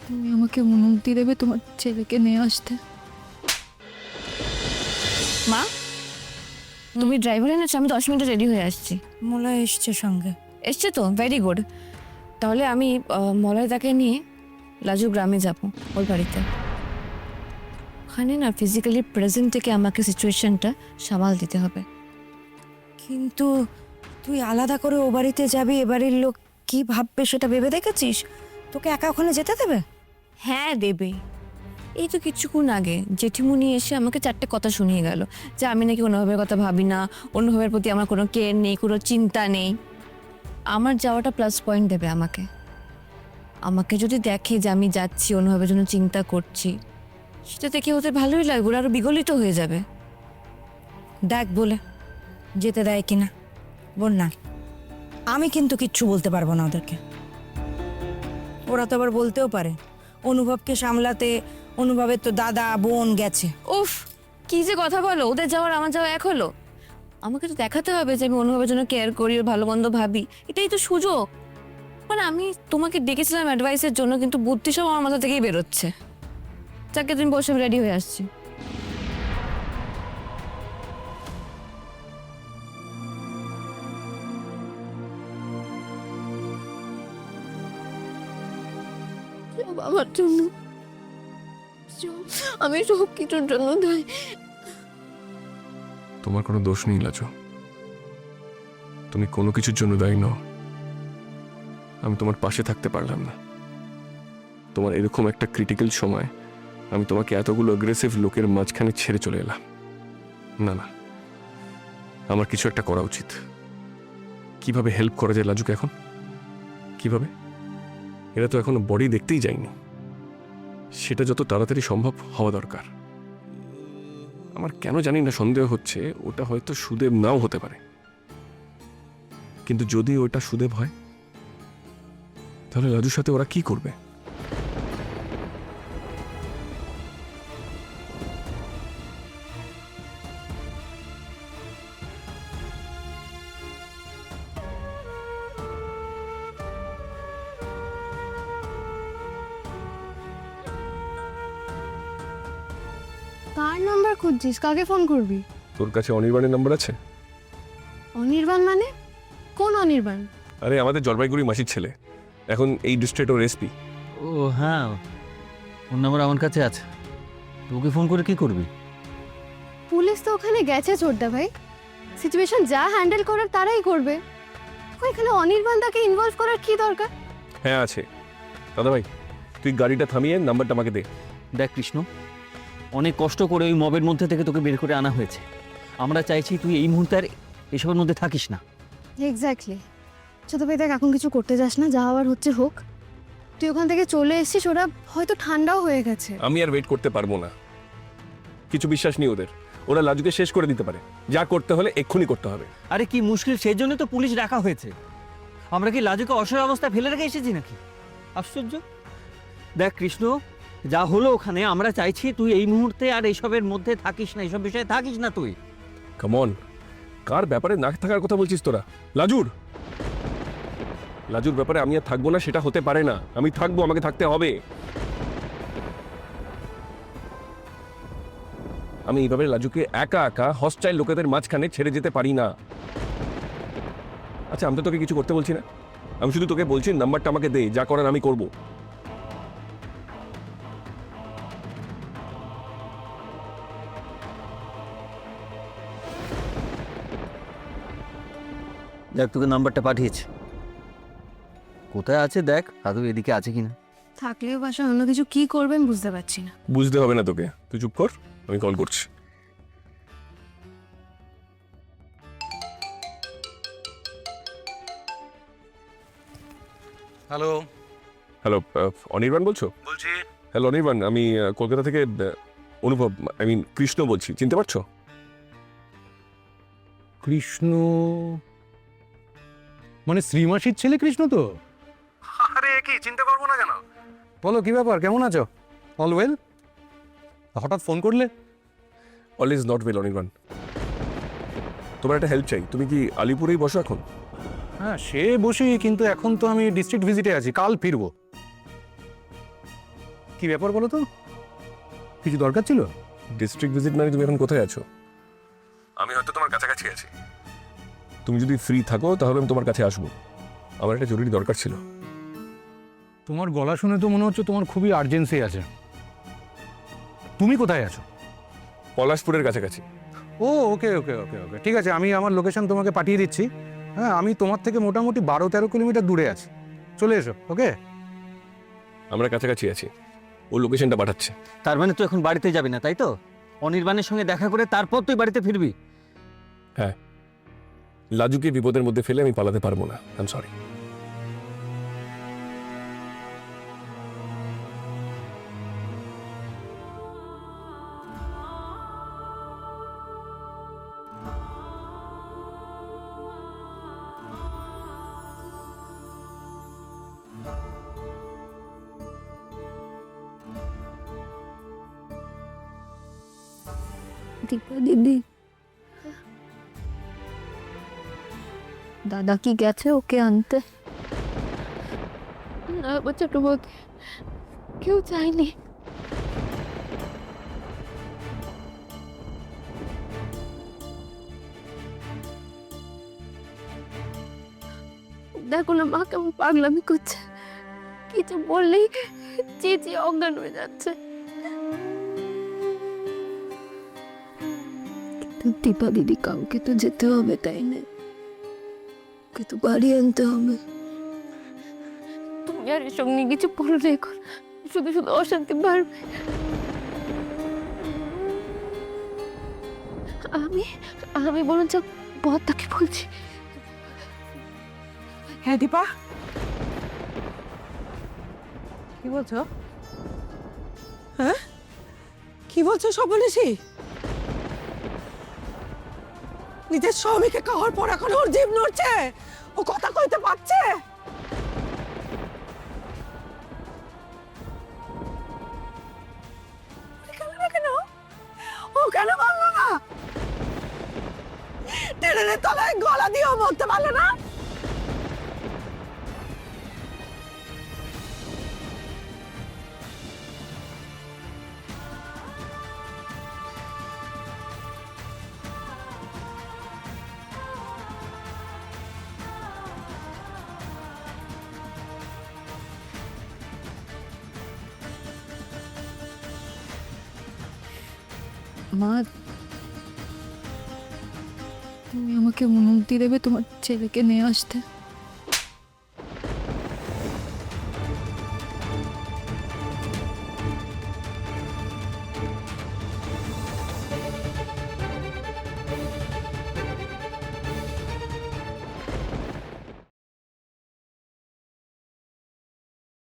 তুমি আমাকে অনুমতি দেবে তোমার ছেলেকে নিয়ে আসতে? মা, তুমি ড্রাইভার এনেছো? আমি 10 মিনিটে রেডি হয়ে আসছি। মলয় এসছে সঙ্গে। এসছে তো? Very good. তাহলে আমি মলয়দাকে নিয়ে লাজু গ্রামে যাব, ওর বাড়িতে। ওখানে না ফিজিক্যালি প্রেজেন্ট থেকে আমাকে সিচুয়েশনটা সামাল দিতে হবে। কিন্তু তুই আলাদা করে ও বাড়িতে যাবি, এ বাড়ির লোক কি ভাববে সেটা ভেবে দেখেছিস? তোকে একা ওখানে যেতে দেবে? হ্যাঁ দেবে। এই তো কিছুক্ষণ আগে জেঠিমুনি এসে আমাকে 4টে কথা শুনিয়ে গেল যে আমি নাকি অনুভবের কথা ভাবি না, অনুভবের প্রতি আমার কোনো কেয়ার নেই, কোনো চিন্তা নেই। আমার যাওয়াটা প্লাস পয়েন্ট দেবে আমাকে। আমাকে যদি দেখে যে আমি যাচ্ছি, অনুভবের জন্য চিন্তা করছি, সেটা দেখে ওদের ভালোই লাগবে, ওরা আরো বিগলিত হয়ে যাবে। দেখ বলে যেতে দেয় কিনা বল না। আমি কিন্তু কিচ্ছু বলতে পারবো না ওদেরকে। ওরা তো আবার বলতেও পারে অনুভবকে সামলাতে অনুভবের তো দাদা বোন গেছে। উফ, কি যে কথা বলো! ওদের যাওয়ার আমার যাওয়া এক হলো? আমাকে তো দেখাতে হবে যে আমি অনুভবের জন্য কেয়ার করি, ওর ভালো মন্দ ভাবি। এটাই তো সুযোগ। মানে আমি তোমাকে ডেকেছিলাম অ্যাডভাইসের জন্য, কিন্তু বুদ্ধি সব আমার মাথা থেকেই বেরোচ্ছে। যাকে তুমি বসে রেডি হয়ে আসছি। সব আমার জন্য, আমি সব কিছুর জন্য দায়ী। তোমার কোনো দোষ নেই লাজু, তুমি কোনো কিছুর জন্য দায়ী নও। আমি তোমার পাশে থাকতে পারলাম না। তোমার এরকম একটা ক্রিটিক্যাল সময় আমি তোমাকে এতগুলো অ্যাগ্রেসিভ লোকের মাঝখানে ছেড়ে চলে এলাম। না না, আমার কিছু একটা করা উচিত। কিভাবে হেল্প করা যায় লাজুকে এখন? কিভাবে? এরা তো এখনো বডি দেখতেই যায়নি। সেটা যত তাড়াতাড়ি সম্ভব হওয়া দরকার। আমার কেন জানি না সন্দেহ হচ্ছে ওটা হয়তো সুদেব নাও হতে পারে। কিন্তু যদি ওটা সুদেব হয়, তাহলে লাজুর সাথে ওরা কি করবে? কার নাম্বার খুঁজছিস? কাকে ফোন করবি? তোর কাছে অনির্বাণের নাম্বার আছে? অনির্বাণ মানে? কোন অনির্বাণ? আরে আমাদের জলপাইগুড়ি মাসির ছেলে, এখন এই ডিস্ট্রিক্ট ওর এসপি। ও হ্যাঁ, ওর নাম্বার আমার কাছে আছে। তোকে ফোন করে কি করবি? পুলিশ তো ওখানে গেছে ছোটদা ভাই। সিচুয়েশন যা হ্যান্ডেল করার তারাই করবে। এখানে অনির্বাণ দাকে ইনভলভ করার কি দরকার? হ্যাঁ আছে। দাদা ভাই, তুই গাড়িটা থামিয়ে নাম্বারটা আমাকে দে। দেখ কৃষ্ণ, অনেক কষ্ট করে ওই মবের মধ্যে থেকে তোকে বের করে আনা হয়েছে। আমরা চাইছি তুই এই মুহূর্তে আর এসবের মধ্যে থাকিস না। এক্স্যাক্টলি। ছোট ভাই দেখ, এখন কিছু করতে যাস না, যা হওয়ার হচ্ছে হোক। তুই ওখান থেকে চলে এসেছিস, ওরা হয়তো ঠান্ডাও হয়ে গেছে। আমি আর ওয়েট করতে পারবো না। কিছু বিশ্বাস নেই ওদের। ওরা লাজুকে শেষ করে দিতে পারে। যা করতে হলে এক্ষুনি করতে হবে। আরে কি মুশকিল, সেই জন্য তো পুলিশ রাখা হয়েছে। আমরা কি লাজুকে অসহায় অবস্থায় ফেলে রেখে এসেছি নাকি? আশ্চর্য। দেখ কৃষ্ণ, যা হলো ওখানে, আমরা চাইছি তুই এই মুহূর্তে আর এইসবের মধ্যে থাকিস না, এইসব বিষয়ে থাকিস না তুই। কাম অন, কার ব্যাপারে না থাকার কথা বলছিস তোরা? লাজুর লাজুর ব্যাপারে আমি আর থাকবো না, সেটা হতে পারে না। আমি থাকবো, আমাকে থাকতে হবে। আমি এইভাবে লাজুকে একা একা হস্টাইল লোকেদের মাঝখানে ছেড়ে যেতে পারি না। আচ্ছা, আমি তো তোকে কিছু করতে বলছি না। আমি শুধু তোকে বলছি নাম্বারটা আমাকে দে, যা করার আমি করব। দেখ তোকে নাম্বারটা পাঠিয়েছি, কোথায় আছে দেখ, আদৌ এদিকে আছে কিনা। থাকলেও বাসায় অন্য কিছু কি করবে আমি বুঝতে পারছি না। বুঝতে হবে না তোকে, তুই চুপ কর, আমি কল করছি। হ্যালো। হ্যালো, অনির্বাণ বলছো? বলছি। হ্যালো অনির্বাণ, আমি কলকাতা থেকে অনুভব, আই মিন কৃষ্ণ বলছি। চিনতে পারছো? কৃষ্ণ মানে শ্রীমাসির ছেলে কৃষ্ণ তো? আরে কি চিন্তা করবো না কেন? বলো কি ব্যাপার, কেমন আছো? All well? হঠাৎ ফোন করলে? All is not well Anirban. তোমার একটা হেল্প চাই। তুমি কি আলিপুরেই বসো এখন? হ্যাঁ সে বসি, কিন্তু এখন তো আমি ডিস্ট্রিক্ট ভিজিটে আছি, কাল ফিরবো। কি ব্যাপার বলো তো, কিছু দরকার ছিল? ডিস্ট্রিক্ট ভিজিট মানে তুমি এখন কোথায় আছো? আমি হয়তো তোমার কাছাকাছি আছি। তুমি যদি ফ্রি থাকো তাহলে আমি তোমার কাছে আসবো। আমার একটা জরুরি দরকার ছিল। তোমার গলা শুনে তো মনে হচ্ছে তোমার খুবই আর্জেন্সি আছে। তুমি কোথায় আছো? পলাশপুরের কাছাকাছি। ও ওকে ওকে ওকে ওকে, ঠিক আছে, আমি আমার লোকেশন তোমাকে পাঠিয়ে দিচ্ছি। হ্যাঁ, আমি তোমার থেকে মোটামুটি 12-13 কিলোমিটার দূরে আছি, চলে এসো। ওকে, আমরা কাছাকাছি আছি। ও লোকেশনটা পাঠাচ্ছে। তার মানে তুই এখন বাড়িতে যাবি না, তাই তো? অনির্বাণের সঙ্গে দেখা করে তারপর তুই বাড়িতে ফিরবি? হ্যাঁ, লাজুকে বিপদের মধ্যে ফেলে আমি পালাতে পারবো না। I am sorry. দীপা দিদি, দাদা কি গেছে ওকে আনতে? না আমার ছোট বউকে কেউ চায়নি। দেখো না মা কেমন পাগলামি করছে, কিছু বললেই চেঁচিয়ে অজ্ঞান হয়ে যাচ্ছে। দীপা দিদি, কাউকে তো যেতে হবে, তাই না? ওকে তো বাড়ি আনতে হবে। তুমি আর এসব নিয়ে কিছু বলো না এখন, শুধু শুধু অশান্তি বাড়বে। আমি আমি বরঞ্চ বড়দাকে বলছি। হ্যাঁ দীপা, কি বলছো? হ্যাঁ, কি বলছো সর্বনেশী? নিজের স্বামীকে খাওয়ার পর এখন ওর জিভ নড়ছে, ও কথা কইতে পারছে? কেন ও কেন বললো না? ট্রেনের তলায় গলা দিয়েও বলতে পারলো না? মা, তুমি আমাকে অনুমতি দেবে তোমার ছেলেকে নিয়ে আসতে?